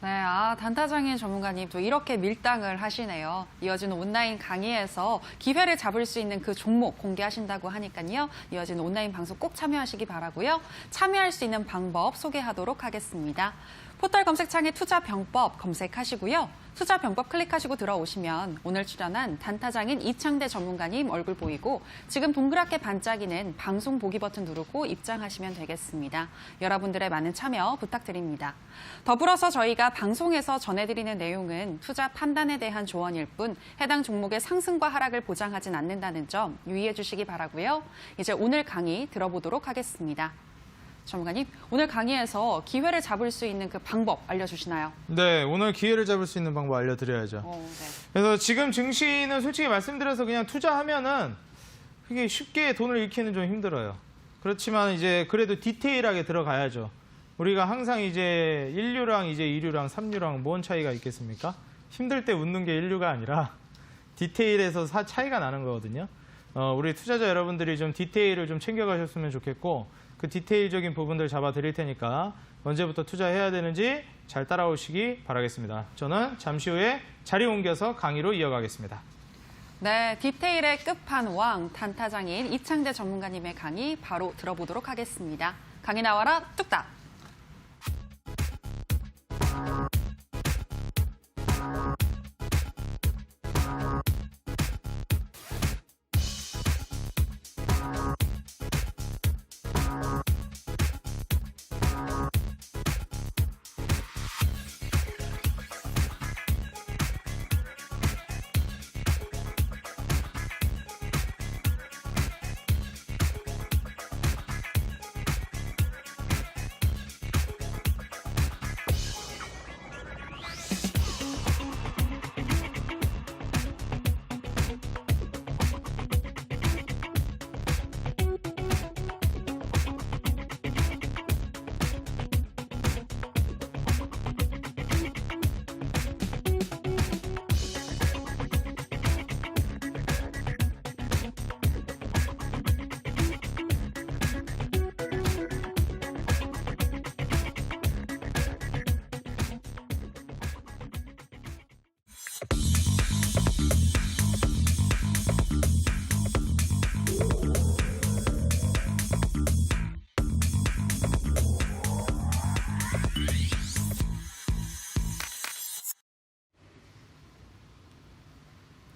네, 단타장인 전문가님 또 이렇게 밀당을 하시네요. 이어지는 온라인 강의에서 기회를 잡을 수 있는 그 종목 공개하신다고 하니까요. 이어지는 온라인 방송 꼭 참여하시기 바라고요. 참여할 수 있는 방법 소개하도록 하겠습니다. 포털 검색창에 투자병법 검색하시고요. 투자병법 클릭하시고 들어오시면 오늘 출연한 단타장인 이창대 전문가님 얼굴 보이고 지금 동그랗게 반짝이는 방송 보기 버튼 누르고 입장하시면 되겠습니다. 여러분들의 많은 참여 부탁드립니다. 더불어서 저희가 방송에서 전해드리는 내용은 투자 판단에 대한 조언일 뿐 해당 종목의 상승과 하락을 보장하진 않는다는 점 유의해 주시기 바라고요. 이제 오늘 강의 들어보도록 하겠습니다. 전문가님, 오늘 강의에서 기회를 잡을 수 있는 그 방법 알려주시나요? 네, 오늘 기회를 잡을 수 있는 방법 알려드려야죠. 네. 그래서 지금 증시는 솔직히 말씀드려서 그냥 투자하면은 그게 쉽게 돈을 잃기는 좀 힘들어요. 그렇지만 이제 그래도 디테일하게 들어가야죠. 우리가 항상 이제 1류랑 이제 2류랑 3류랑 뭔 차이가 있겠습니까? 힘들 때 웃는 게 1류가 아니라 디테일에서 차이가 나는 거거든요. 우리 투자자 여러분들이 좀 디테일을 좀 챙겨가셨으면 좋겠고 그 디테일적인 부분들 잡아드릴 테니까 언제부터 투자해야 되는지 잘 따라오시기 바라겠습니다. 저는 잠시 후에 자리 옮겨서 강의로 이어가겠습니다. 네, 디테일의 끝판왕 단타장인 이창대 전문가님의 강의 바로 들어보도록 하겠습니다. 강의 나와라 뚝딱!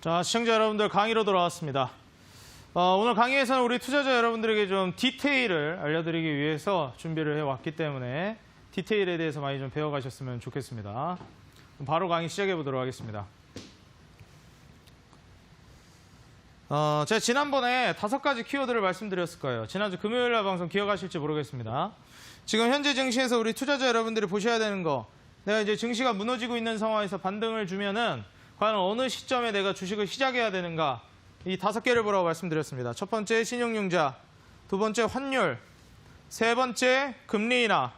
자, 시청자 여러분들 강의로 돌아왔습니다. 오늘 강의에서는 우리 투자자 여러분들에게 좀 디테일을 알려드리기 위해서 준비를 해왔기 때문에 디테일에 대해서 많이 좀 배워가셨으면 좋겠습니다. 바로 강의 시작해 보도록 하겠습니다. 제가 지난번에 5가지 키워드를 말씀드렸을 거예요. 지난주 금요일 날 방송 기억하실지 모르겠습니다. 지금 현재 증시에서 우리 투자자 여러분들이 보셔야 되는 거, 내가 이제 증시가 무너지고 있는 상황에서 반등을 주면은 과연 어느 시점에 내가 주식을 시작해야 되는가, 이 5개를 보라고 말씀드렸습니다. 첫 번째 신용융자, 두 번째 환율, 세 번째 금리 인하,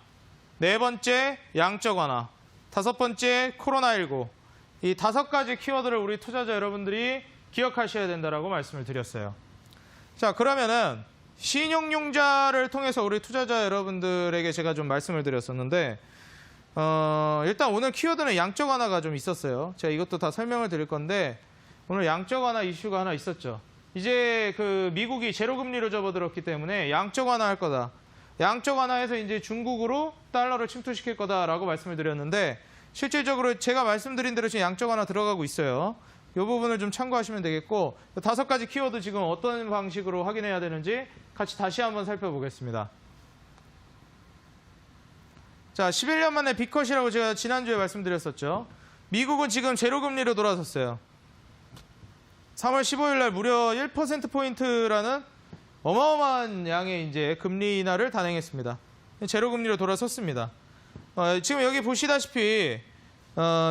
네 번째 양적 완화, 다섯 번째 코로나19. 이 5가지 키워드를 우리 투자자 여러분들이 기억하셔야 된다라고 말씀을 드렸어요. 자, 그러면은 신용융자를 통해서 우리 투자자 여러분들에게 제가 좀 말씀을 드렸었는데, 일단 오늘 키워드는 양적 완화가 좀 있었어요. 제가 이것도 다 설명을 드릴 건데, 오늘 양적 완화 이슈가 하나 있었죠. 이제 그 미국이 제로금리로 접어들었기 때문에 양적 완화할 거다. 양적 완화해서 이제 중국으로 달러를 침투시킬 거다라고 말씀을 드렸는데, 실질적으로 제가 말씀드린 대로 지금 양적 완화 들어가고 있어요. 이 부분을 좀 참고하시면 되겠고, 5가지 키워드 지금 어떤 방식으로 확인해야 되는지 같이 다시 한번 살펴보겠습니다. 자, 11년 만에 빅컷이라고 제가 지난주에 말씀드렸었죠. 미국은 지금 제로금리로 돌아섰어요. 3월 15일 날 무려 1%포인트라는 어마어마한 양의 이제 금리 인하를 단행했습니다. 제로금리로 돌아섰습니다. 지금 여기 보시다시피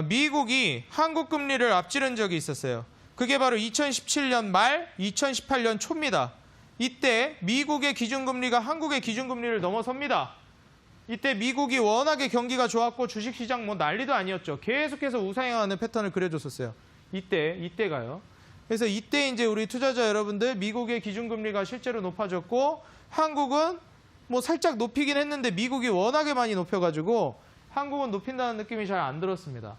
미국이 한국 금리를 앞지른 적이 있었어요. 그게 바로 2017년 말, 2018년 초입니다. 이때 미국의 기준금리가 한국의 기준금리를 넘어섭니다. 이때 미국이 워낙에 경기가 좋았고 주식시장 뭐 난리도 아니었죠. 계속해서 우상향하는 패턴을 그려줬었어요. 이때가요. 그래서 이때 이제 우리 투자자 여러분들 미국의 기준금리가 실제로 높아졌고 한국은 뭐 살짝 높이긴 했는데 미국이 워낙에 많이 높여가지고 한국은 높인다는 느낌이 잘 안 들었습니다.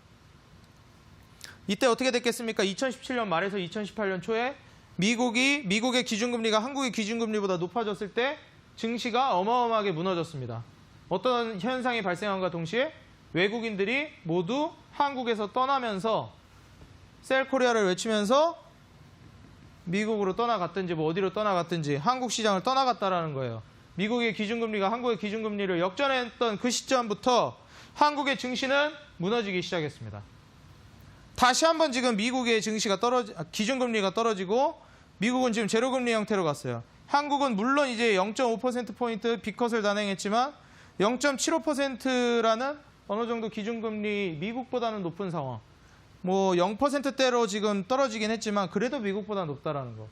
이때 어떻게 됐겠습니까? 2017년 말에서 2018년 초에 미국의 기준금리가 한국의 기준금리보다 높아졌을 때 증시가 어마어마하게 무너졌습니다. 어떤 현상이 발생함과 동시에 외국인들이 모두 한국에서 떠나면서 셀코리아를 외치면서 미국으로 떠나갔든지 뭐 어디로 떠나갔든지 한국 시장을 떠나갔다라는 거예요. 미국의 기준금리가 한국의 기준금리를 역전했던 그 시점부터 한국의 증시는 무너지기 시작했습니다. 다시 한번 지금 미국의 증시가 기준금리가 떨어지고 미국은 지금 제로금리 형태로 갔어요. 한국은 물론 이제 0.5%포인트 빅컷을 단행했지만 0.75%라는 어느 정도 기준금리 미국보다는 높은 상황. 뭐 0%대로 지금 떨어지긴 했지만 그래도 미국보다 높다라는 거.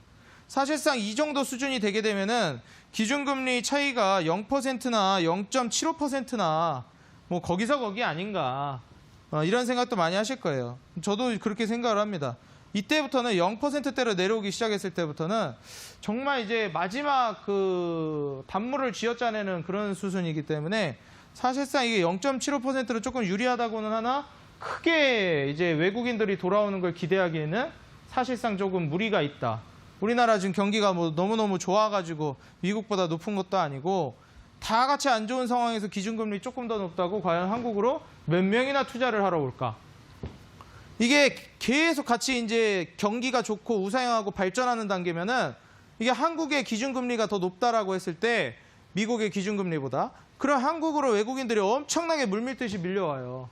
사실상 이 정도 수준이 되게 되면은 기준금리 차이가 0%나 0.75%나 뭐 거기서 거기 아닌가. 이런 생각도 많이 하실 거예요. 저도 그렇게 생각을 합니다. 이때부터는 0%대로 내려오기 시작했을 때부터는 정말 이제 마지막 그 단물을 쥐어짜내는 그런 수준이기 때문에 사실상 이게 0.75%로 조금 유리하다고는 하나 크게 이제 외국인들이 돌아오는 걸 기대하기에는 사실상 조금 무리가 있다. 우리나라 지금 경기가 뭐 너무너무 좋아가지고 미국보다 높은 것도 아니고 다 같이 안 좋은 상황에서 기준금리 조금 더 높다고 과연 한국으로 몇 명이나 투자를 하러 올까? 이게 계속 같이 이제 경기가 좋고 우상향하고 발전하는 단계면은 이게 한국의 기준금리가 더 높다라고 했을 때 미국의 기준금리보다 그럼 한국으로 외국인들이 엄청나게 물밀듯이 밀려와요.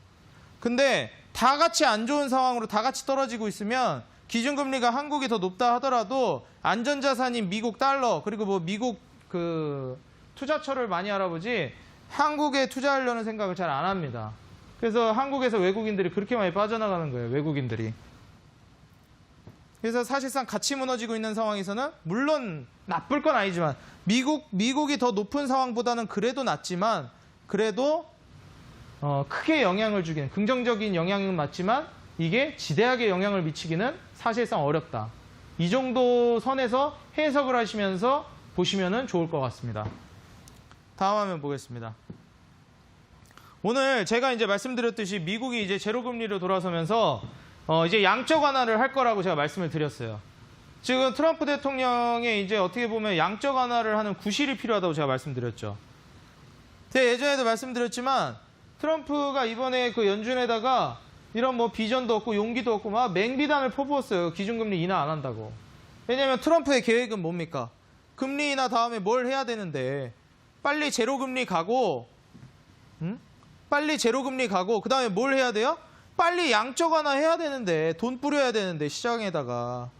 근데 다 같이 안 좋은 상황으로 다 같이 떨어지고 있으면 기준금리가 한국이 더 높다 하더라도 안전자산인 미국 달러 그리고 뭐 미국 그 투자처를 많이 알아보지 한국에 투자하려는 생각을 잘 안 합니다. 그래서 한국에서 외국인들이 그렇게 많이 빠져나가는 거예요. 외국인들이. 그래서 사실상 같이 무너지고 있는 상황에서는 물론 나쁠 건 아니지만 미국이 더 높은 상황보다는 그래도 낫지만 그래도 크게 영향을 주기는 긍정적인 영향은 맞지만 이게 지대하게 영향을 미치기는 사실상 어렵다. 이 정도 선에서 해석을 하시면서 보시면 좋을 것 같습니다. 다음 화면 보겠습니다. 오늘 제가 이제 말씀드렸듯이 미국이 이제 제로금리로 돌아서면서 이제 양적 완화를 할 거라고 제가 말씀을 드렸어요. 지금 트럼프 대통령의 이제 어떻게 보면 양적 완화를 하는 구실이 필요하다고 제가 말씀드렸죠. 제가 예전에도 말씀드렸지만 트럼프가 이번에 그 연준에다가 이런 뭐 비전도 없고 용기도 없고 막 맹비단을 퍼부었어요. 기준금리 인하 안 한다고. 왜냐하면 트럼프의 계획은 뭡니까? 금리 인하 다음에 뭘 해야 되는데 빨리 제로금리 가고 그 다음에 뭘 해야 돼요? 빨리 양적 완화 해야 되는데 돈 뿌려야 되는데 시장에다가.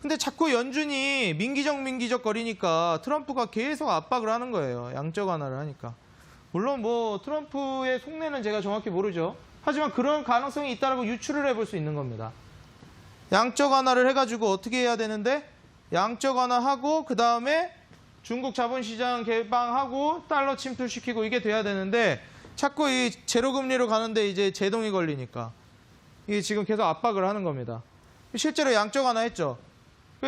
근데 자꾸 연준이 민기적 거리니까 트럼프가 계속 압박을 하는 거예요. 양적 완화를 하니까. 물론 뭐 트럼프의 속내는 제가 정확히 모르죠. 하지만 그런 가능성이 있다고 유추를 해볼 수 있는 겁니다. 양적 완화를 해가지고 어떻게 해야 되는데 양적 완화하고 그 다음에 중국 자본시장 개방하고 달러 침투시키고 이게 돼야 되는데 자꾸 이 제로금리로 가는데 이제 제동이 걸리니까 이게 지금 계속 압박을 하는 겁니다. 실제로 양적 완화 했죠.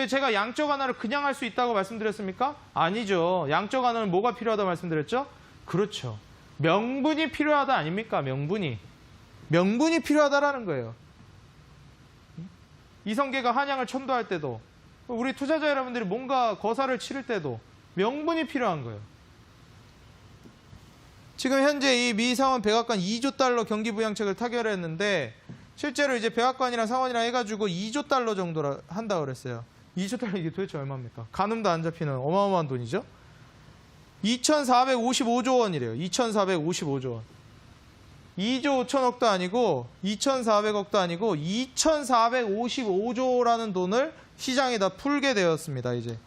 제가 양적 완화를 그냥 할 수 있다고 말씀드렸습니까? 아니죠. 양적 완화는 뭐가 필요하다고 말씀드렸죠? 그렇죠. 명분이 필요하다 아닙니까? 명분이 필요하다라는 거예요. 이성계가 한양을 천도할 때도 우리 투자자 여러분들이 뭔가 거사를 치를 때도 명분이 필요한 거예요. 지금 현재 이 미 상원 백악관 2조 달러 경기부양책을 타결했는데 실제로 이제 백악관이랑 상원이랑 해가지고 2조 달러 정도라 한다고 그랬어요. 2조 달러 이게 도대체 얼마입니까? 가늠도 안 잡히는 어마어마한 돈이죠. 2,455조 원이래요. 2,455조 원. 2조 5천억도 아니고 2,400억도 아니고 2,455조라는 돈을 시장에다 풀게 되었습니다. 이제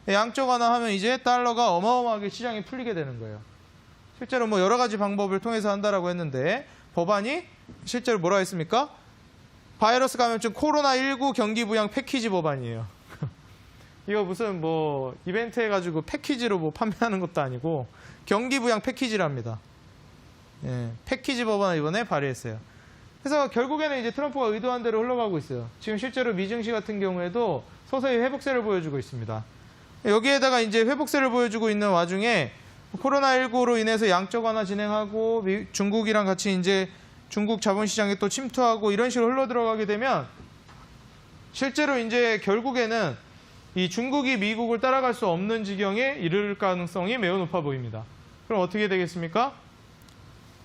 양적 완화하면 이제 달러가 어마어마하게 시장에 풀리게 되는 거예요. 실제로 뭐 여러 가지 방법을 통해서 한다라고 했는데 법안이 실제로 뭐라 했습니까? 바이러스 감염증 코로나19 경기 부양 패키지 법안이에요. 이거 무슨 뭐 이벤트 해가지고 패키지로 뭐 판매하는 것도 아니고 경기 부양 패키지랍니다. 예, 패키지 법안을 이번에 발의했어요. 그래서 결국에는 이제 트럼프가 의도한 대로 흘러가고 있어요. 지금 실제로 미증시 같은 경우에도 서서히 회복세를 보여주고 있습니다. 여기에다가 이제 회복세를 보여주고 있는 와중에 코로나19로 인해서 양적 완화 진행하고 중국이랑 같이 이제 중국 자본시장에 또 침투하고 이런 식으로 흘러 들어가게 되면 실제로 이제 결국에는 이 중국이 미국을 따라갈 수 없는 지경에 이를 가능성이 매우 높아 보입니다. 그럼 어떻게 되겠습니까?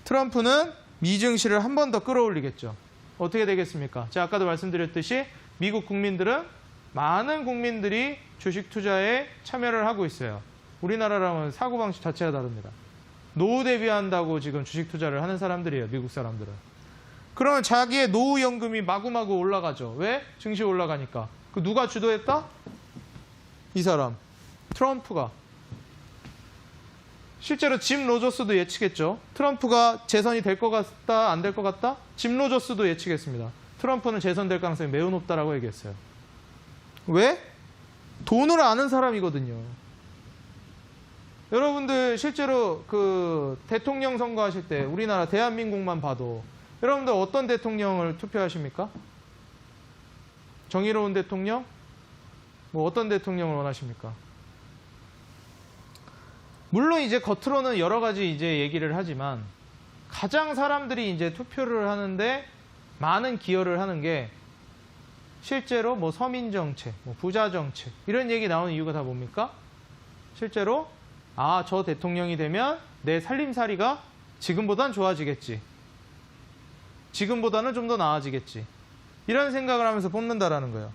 트럼프는 미증시를 한 번 더 끌어올리겠죠. 어떻게 되겠습니까? 제가 아까도 말씀드렸듯이 미국 국민들은 많은 국민들이 주식 투자에 참여를 하고 있어요. 우리나라랑은 사고방식 자체가 다릅니다. 노후 대비한다고 지금 주식 투자를 하는 사람들이에요. 미국 사람들은. 그러면 자기의 노후연금이 마구마구 올라가죠. 왜? 증시 올라가니까. 그 누가 주도했다? 이 사람. 트럼프가. 실제로 짐 로저스도 예측했죠. 트럼프가 재선이 될 것 같다, 안 될 것 같다? 짐 로저스도 예측했습니다. 트럼프는 재선될 가능성이 매우 높다라고 얘기했어요. 왜? 돈을 아는 사람이거든요. 여러분들 실제로 그 대통령 선거하실 때 우리나라 대한민국만 봐도 여러분들 어떤 대통령을 투표하십니까? 정의로운 대통령? 뭐 어떤 대통령을 원하십니까? 물론 이제 겉으로는 여러 가지 이제 얘기를 하지만 가장 사람들이 이제 투표를 하는데 많은 기여를 하는 게 실제로 뭐 서민 정책, 뭐 부자 정책 이런 얘기 나오는 이유가 다 뭡니까? 실제로 아, 저 대통령이 되면 내 살림살이가 지금보단 좋아지겠지. 지금보다는 좀 더 나아지겠지. 이런 생각을 하면서 뽑는다라는 거예요.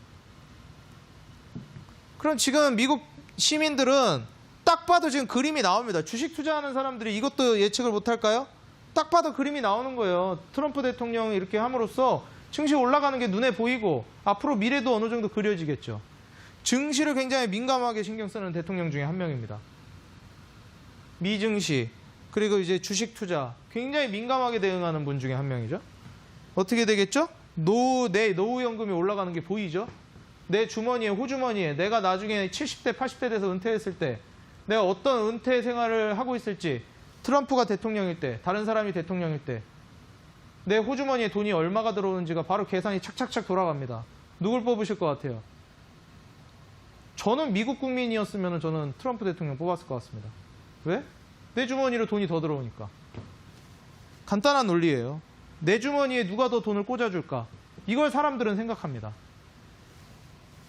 그럼 지금 미국 시민들은 딱 봐도 지금 그림이 나옵니다. 주식 투자하는 사람들이 이것도 예측을 못할까요? 딱 봐도 그림이 나오는 거예요. 트럼프 대통령이 이렇게 함으로써 증시 올라가는 게 눈에 보이고 앞으로 미래도 어느 정도 그려지겠죠. 증시를 굉장히 민감하게 신경 쓰는 대통령 중에 한 명입니다. 미증시, 그리고 이제 주식 투자 굉장히 민감하게 대응하는 분 중에 한 명이죠. 어떻게 되겠죠? 내 노후연금이 올라가는 게 보이죠? 내 주머니에, 호주머니에 내가 나중에 70대, 80대 돼서 은퇴했을 때 내가 어떤 은퇴 생활을 하고 있을지 트럼프가 대통령일 때, 다른 사람이 대통령일 때 내 호주머니에 돈이 얼마가 들어오는지가 바로 계산이 착착착 돌아갑니다. 누굴 뽑으실 것 같아요? 저는 미국 국민이었으면 저는 트럼프 대통령 뽑았을 것 같습니다. 왜? 내 주머니로 돈이 더 들어오니까. 간단한 논리예요. 내 주머니에 누가 더 돈을 꽂아줄까? 이걸 사람들은 생각합니다.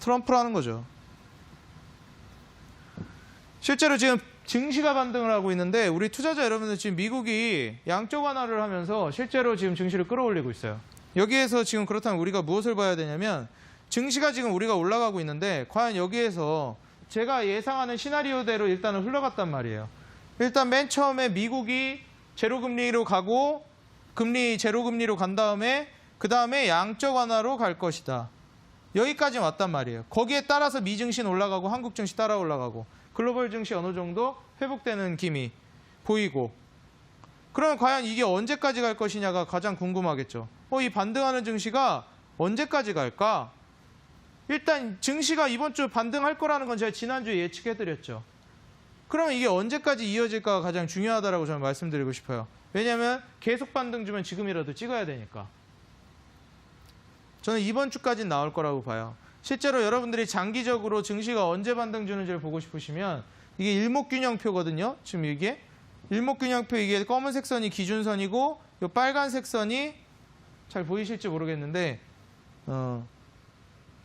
트럼프라는 거죠. 실제로 지금 증시가 반등을 하고 있는데 우리 투자자 여러분들 지금 미국이 양적 완화를 하면서 실제로 지금 증시를 끌어올리고 있어요. 여기에서 지금 그렇다면 우리가 무엇을 봐야 되냐면 증시가 지금 우리가 올라가고 있는데 과연 여기에서 제가 예상하는 시나리오대로 일단은 흘러갔단 말이에요. 일단 맨 처음에 미국이 제로금리로 가고 금리 제로금리로 간 다음에 그 다음에 양적 완화로 갈 것이다. 여기까지 왔단 말이에요. 거기에 따라서 미증시는 올라가고 한국 증시 따라 올라가고 글로벌 증시 어느 정도 회복되는 기미 보이고 그러면 과연 이게 언제까지 갈 것이냐가 가장 궁금하겠죠. 이 반등하는 증시가 언제까지 갈까? 일단 증시가 이번 주 반등할 거라는 건 제가 지난주에 예측해드렸죠. 그러면 이게 언제까지 이어질까가 가장 중요하다고 저는 말씀드리고 싶어요. 왜냐하면 계속 반등 주면 지금이라도 찍어야 되니까. 저는 이번 주까지는 나올 거라고 봐요. 실제로 여러분들이 장기적으로 증시가 언제 반등 주는지를 보고 싶으시면 이게 일목균형표거든요. 지금 이게 일목균형표 이게 검은색 선이 기준선이고 이 빨간색 선이 잘 보이실지 모르겠는데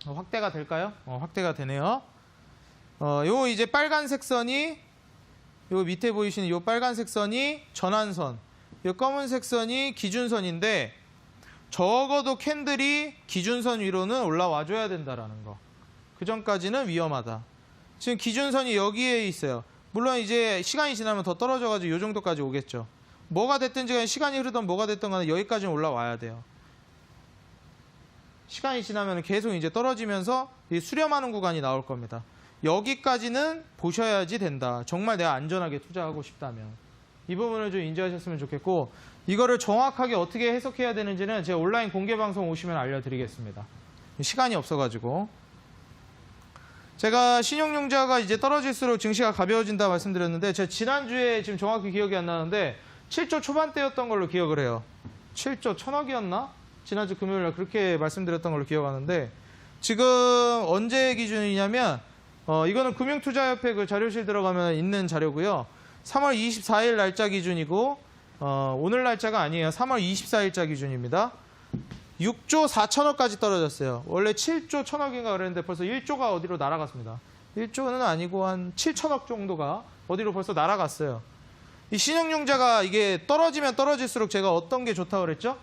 확대가 될까요? 확대가 되네요. 요 이제 빨간색 선이 요 밑에 보이시는 요 빨간색 선이 전환선, 요 검은색 선이 기준선인데 적어도 캔들이 기준선 위로는 올라와 줘야 된다라는 거. 그 전까지는 위험하다. 지금 기준선이 여기에 있어요. 물론 이제 시간이 지나면 더 떨어져가지고 이 정도까지 오겠죠. 뭐가 됐든지 간에 시간이 흐르던 뭐가 됐든 간에 여기까지는 올라와야 돼요. 시간이 지나면 계속 이제 떨어지면서 수렴하는 구간이 나올 겁니다. 여기까지는 보셔야지 된다. 정말 내가 안전하게 투자하고 싶다면. 이 부분을 좀 인지하셨으면 좋겠고 이거를 정확하게 어떻게 해석해야 되는지는 제가 온라인 공개 방송 오시면 알려드리겠습니다. 시간이 없어가지고. 제가 신용융자가 이제 떨어질수록 증시가 가벼워진다 말씀드렸는데 제가 지난주에 지금 정확히 기억이 안 나는데 7조 초반대였던 걸로 기억을 해요. 7조 1000억이었나? 지난주 금요일날 그렇게 말씀드렸던 걸로 기억하는데 지금 언제 기준이냐면 이거는 금융투자협회 그 자료실 들어가면 있는 자료고요. 3월 24일 날짜 기준이고 오늘 날짜가 아니에요. 3월 24일자 기준입니다. 6조 4천억까지 떨어졌어요. 원래 7조 1천억인가 그랬는데 벌써 1조가 어디로 날아갔습니다. 1조는 아니고 한 7천억 정도가 어디로 벌써 날아갔어요. 이 신용융자가 이게 떨어지면 떨어질수록 제가 어떤 게 좋다고 그랬죠?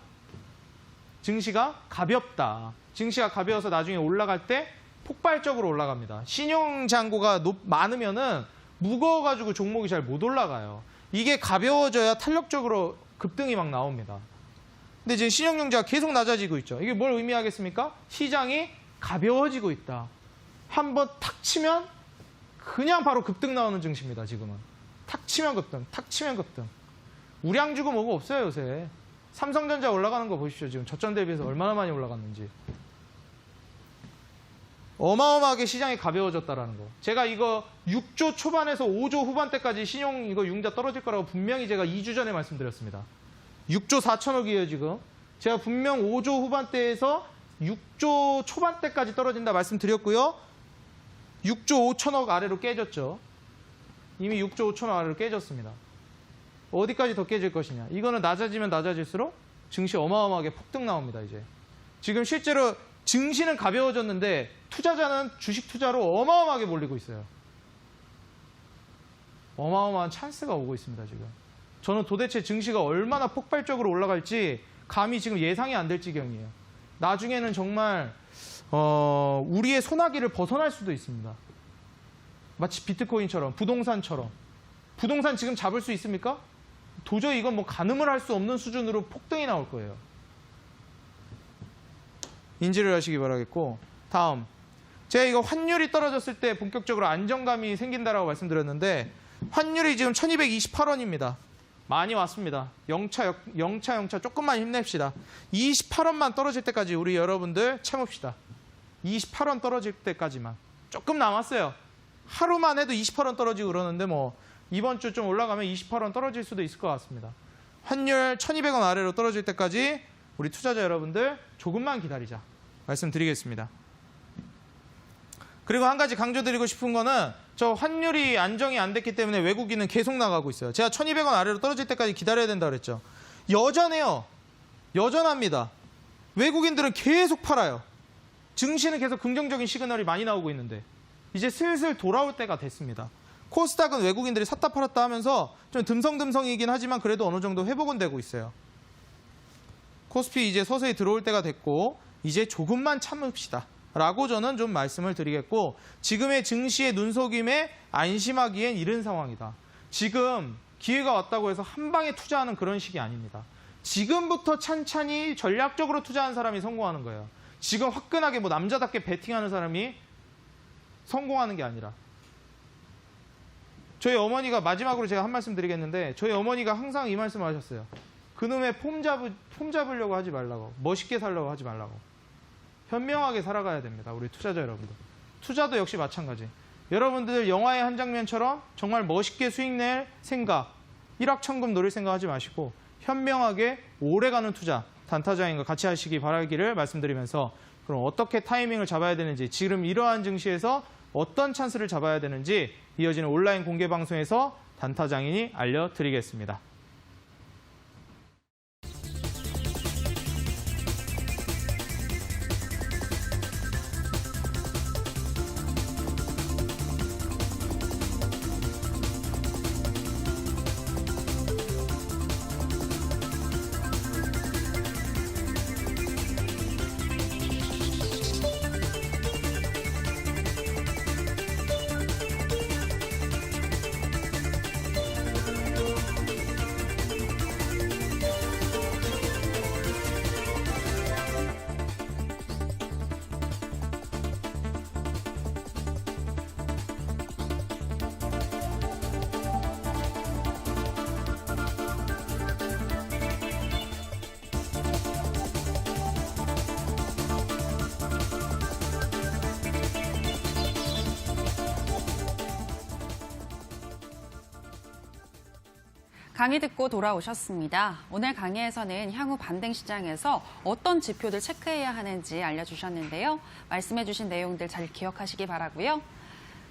증시가 가볍다. 증시가 가벼워서 나중에 올라갈 때 폭발적으로 올라갑니다. 신용잔고가 많으면은 무거워가지고 종목이 잘 못 올라가요. 이게 가벼워져야 탄력적으로 급등이 막 나옵니다. 근데 지금 신용융자가 계속 낮아지고 있죠. 이게 뭘 의미하겠습니까? 시장이 가벼워지고 있다. 한번 탁 치면 그냥 바로 급등 나오는 증시입니다. 지금은. 탁 치면 급등, 탁 치면 급등. 우량 주고 뭐고 없어요 요새. 삼성전자 올라가는 거 보십시오. 지금 저점 대비해서 얼마나 많이 올라갔는지. 어마어마하게 시장이 가벼워졌다라는 거. 제가 이거 6조 초반에서 5조 후반대까지 신용 이거 융자 떨어질 거라고 분명히 제가 2주 전에 말씀드렸습니다. 6조 4천억이에요 지금. 제가 분명 5조 후반대에서 6조 초반대까지 떨어진다 말씀드렸고요. 6조 5천억 아래로 깨졌죠. 이미 6조 5천억 아래로 깨졌습니다. 어디까지 더 깨질 것이냐. 이거는 낮아지면 낮아질수록 증시 어마어마하게 폭등 나옵니다. 이제. 지금 실제로 증시는 가벼워졌는데 투자자는 주식 투자로 어마어마하게 몰리고 있어요. 어마어마한 찬스가 오고 있습니다. 지금. 저는 도대체 증시가 얼마나 폭발적으로 올라갈지 감히 지금 예상이 안 될 지경이에요. 나중에는 정말 우리의 소나기를 벗어날 수도 있습니다. 마치 비트코인처럼, 부동산처럼. 부동산 지금 잡을 수 있습니까? 도저히 이건 뭐 가늠을 할 수 없는 수준으로 폭등이 나올 거예요. 인지를 하시기 바라겠고. 다음. 제가 이거 환율이 떨어졌을 때 본격적으로 안정감이 생긴다라고 말씀드렸는데 환율이 지금 1228원입니다. 많이 왔습니다. 영차 조금만 힘냅시다. 28원만 떨어질 때까지 우리 여러분들 참읍시다. 28원 떨어질 때까지만. 조금 남았어요. 하루만 해도 28원 떨어지고 그러는데 뭐 이번 주 좀 올라가면 28원 떨어질 수도 있을 것 같습니다. 환율 1200원 아래로 떨어질 때까지 우리 투자자 여러분들 조금만 기다리자 말씀드리겠습니다. 그리고 한 가지 강조드리고 싶은 거는 저 환율이 안정이 안 됐기 때문에 외국인은 계속 나가고 있어요. 제가 1200원 아래로 떨어질 때까지 기다려야 된다 그랬죠. 여전해요. 여전합니다. 외국인들은 계속 팔아요. 증시는 계속 긍정적인 시그널이 많이 나오고 있는데 이제 슬슬 돌아올 때가 됐습니다. 코스닥은 외국인들이 샀다 팔았다 하면서 좀 듬성듬성이긴 하지만 그래도 어느 정도 회복은 되고 있어요. 코스피 이제 서서히 들어올 때가 됐고 이제 조금만 참읍시다 라고 저는 좀 말씀을 드리겠고 지금의 증시의 눈속임에 안심하기엔 이른 상황이다. 지금 기회가 왔다고 해서 한 방에 투자하는 그런 식이 아닙니다. 지금부터 찬찬히 전략적으로 투자하는 사람이 성공하는 거예요. 지금 화끈하게 뭐 남자답게 베팅하는 사람이 성공하는 게 아니라 저희 어머니가 마지막으로 제가 한 말씀 드리겠는데 저희 어머니가 항상 이 말씀을 하셨어요. 그놈의 폼 잡으려고 하지 말라고. 멋있게 살려고 하지 말라고. 현명하게 살아가야 됩니다. 우리 투자자 여러분들. 투자도 역시 마찬가지. 여러분들 영화의 한 장면처럼 정말 멋있게 수익 낼 생각, 일확천금 노릴 생각 하지 마시고 현명하게 오래가는 투자, 단타자인과 같이 하시기 바라기를 말씀드리면서 그럼 어떻게 타이밍을 잡아야 되는지 지금 이러한 증시에서 어떤 찬스를 잡아야 되는지 이어지는 온라인 공개 방송에서 단타장인이 알려드리겠습니다. 강의 듣고 돌아오셨습니다. 오늘 강의에서는 향후 반등 시장에서 어떤 지표들 체크해야 하는지 알려주셨는데요. 말씀해주신 내용들 잘 기억하시기 바라고요.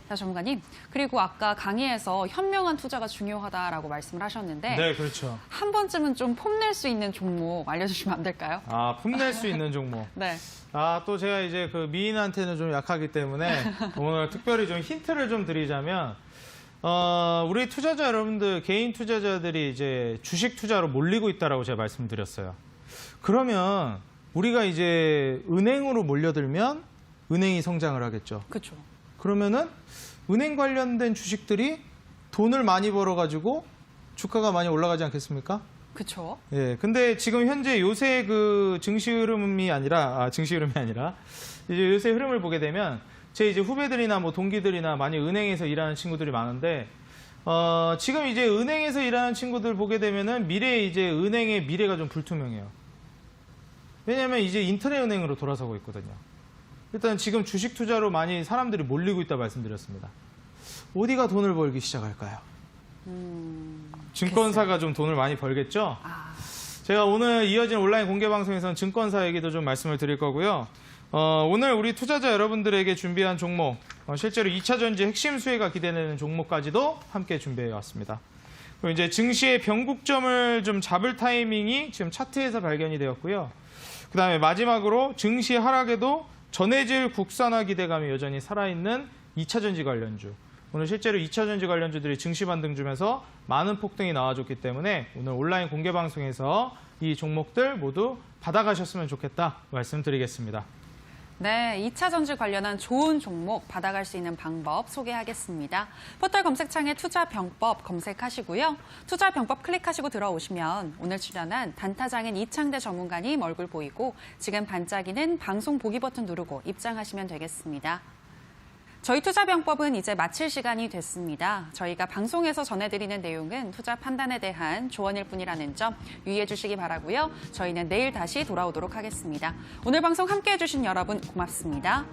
자, 전문가님. 그리고 아까 강의에서 현명한 투자가 중요하다라고 말씀을 하셨는데 네, 그렇죠. 한 번쯤은 좀 폼낼 수 있는 종목 알려주시면 안 될까요? 폼낼 수 있는 종목. 네. 또 제가 이제 그 미인한테는 좀 약하기 때문에 오늘 특별히 좀 힌트를 좀 드리자면, 우리 투자자 여러분들, 개인 투자자들이 이제 주식 투자로 몰리고 있다라고 제가 말씀드렸어요. 그러면 우리가 이제 은행으로 몰려들면 은행이 성장을 하겠죠. 그렇죠. 그러면은 은행 관련된 주식들이 돈을 많이 벌어가지고 주가가 많이 올라가지 않겠습니까? 그렇죠. 예. 근데 지금 현재 요새 그 증시 흐름이 아니라 이제 요새 흐름을 보게 되면 제 이제 후배들이나 뭐 동기들이나 많이 은행에서 일하는 친구들이 많은데 지금 이제 은행에서 일하는 친구들 보게 되면은 미래에 이제 은행의 미래가 좀 불투명해요. 왜냐하면 이제 인터넷 은행으로 돌아서고 있거든요. 일단 지금 주식 투자로 많이 사람들이 몰리고 있다 말씀드렸습니다. 어디가 돈을 벌기 시작할까요? 증권사가 좀 돈을 많이 벌겠죠? 제가 오늘 이어진 온라인 공개 방송에서는 증권사 얘기도 좀 말씀을 드릴 거고요. 오늘 우리 투자자 여러분들에게 준비한 종목, 실제로 2차 전지 핵심 수혜가 기대되는 종목까지도 함께 준비해 왔습니다. 그리고 이제 증시의 변곡점을 좀 잡을 타이밍이 지금 차트에서 발견이 되었고요. 그 다음에 마지막으로 증시 하락에도 전해질 국산화 기대감이 여전히 살아있는 2차 전지 관련주. 오늘 실제로 2차 전지 관련주들이 증시 반등 주면서 많은 폭등이 나와줬기 때문에 오늘 온라인 공개 방송에서 이 종목들 모두 받아가셨으면 좋겠다 말씀드리겠습니다. 네, 2차 전지 관련한 좋은 종목 받아갈 수 있는 방법 소개하겠습니다. 포털 검색창에 투자병법 검색하시고요. 투자병법 클릭하시고 들어오시면 오늘 출연한 단타장인 이창대 전문가님 얼굴 보이고 지금 반짝이는 방송 보기 버튼 누르고 입장하시면 되겠습니다. 저희 투자병법은 이제 마칠 시간이 됐습니다. 저희가 방송에서 전해드리는 내용은 투자 판단에 대한 조언일 뿐이라는 점 유의해 주시기 바라고요. 저희는 내일 다시 돌아오도록 하겠습니다. 오늘 방송 함께해 주신 여러분 고맙습니다.